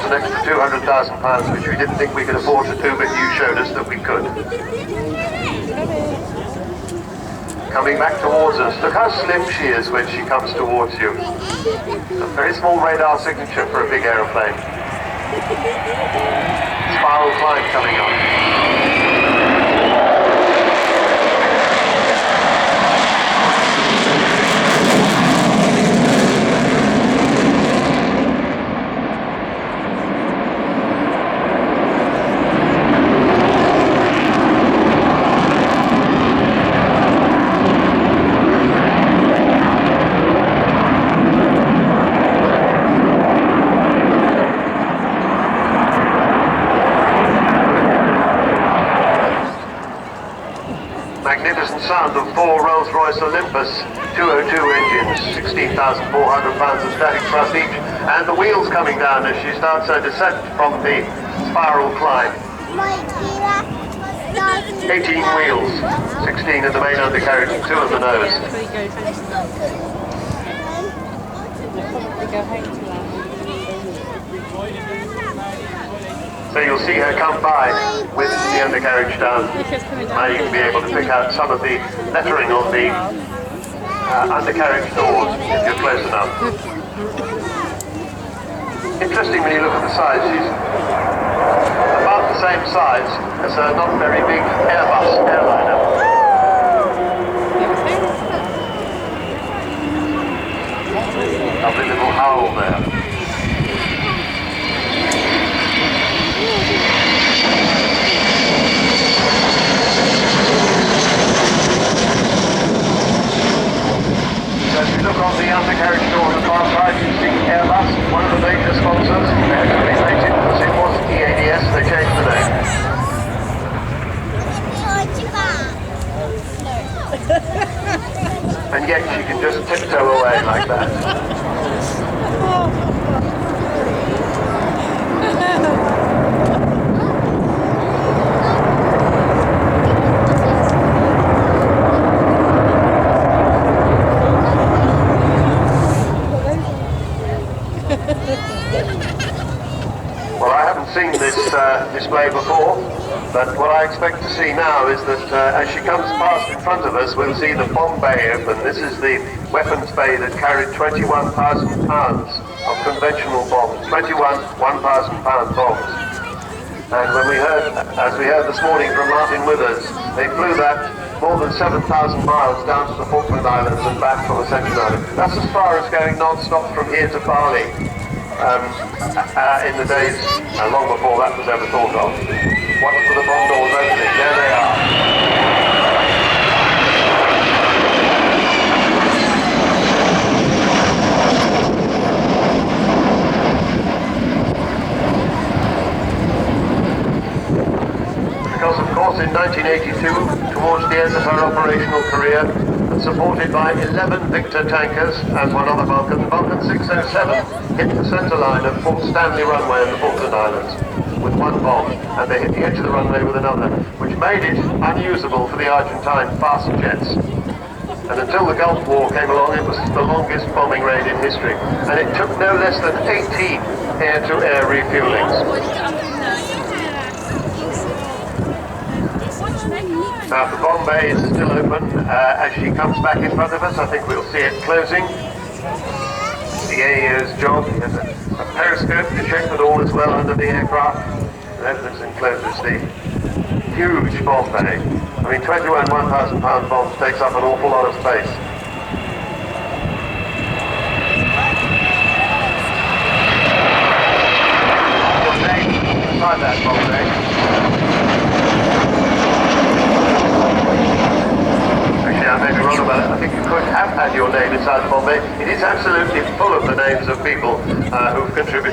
an extra £200,000, which we didn't think we could afford to do, but you showed us that we could. Coming back towards us. Look how slim she is when she comes towards you. A very small radar signature for a big aeroplane. Spiral climb coming up. Magnificent sound of 4 Rolls-Royce Olympus 202 engines, 16,400 pounds of static thrust each, and the wheels coming down as she starts her descent from the spiral climb. 18 wheels, 16 in the main undercarriage and 2 in the nose. So you'll see her come by with the undercarriage down. Now you can be able to pick out some of the lettering on the undercarriage doors if you're close enough. Interesting when you look at the size, she's about the same size as a not very big Airbus airliner. Lovely little howl there. As you look on the undercarriage door on the far side, you see Airbus, one of the major sponsors. They had to remake it because it was EADS, they changed the name. And yet she can just tiptoe away like that. Well, I haven't seen this display before, but what I expect to see now is that as she comes past in front of us, we'll see the bomb bay open. This is the weapons bay that carried 21,000 pounds of conventional bombs, 21 1,000-pound bombs. And when we heard, as we heard this morning from Martin Withers, they flew that more than 7,000 miles down to the Falkland Islands and back from Ascension Island. That's as far as going non-stop from here to Bali. In the days long before that was ever thought of. Watch for the bomb doors opening. There they are. Because of course in 1982, towards the end of her operational career, and supported by 11 Victor tankers and one other Vulca, the Vulcan 607 hit the centre line of Port Stanley runway in the Falkland Islands with one bomb, and they hit the edge of the runway with another, which made it unusable for the Argentine fast jets. And until the Gulf War came along, it was the longest bombing raid in history, and it took no less than 18 air-to-air refuelings. Now the bomb bay is still open. As she comes back in front of us, I think we'll see it closing. The AEO's job is a periscope to check that all is well under the aircraft. And evidence encloses the huge bomb bay. I mean, 21 1,000-pound bombs takes up an awful lot of space. Your name inside that bomb bay. Actually, I may be wrong about it. I think you could have had your name inside the bomb bay. It is absolutely full of the names of people who've contributed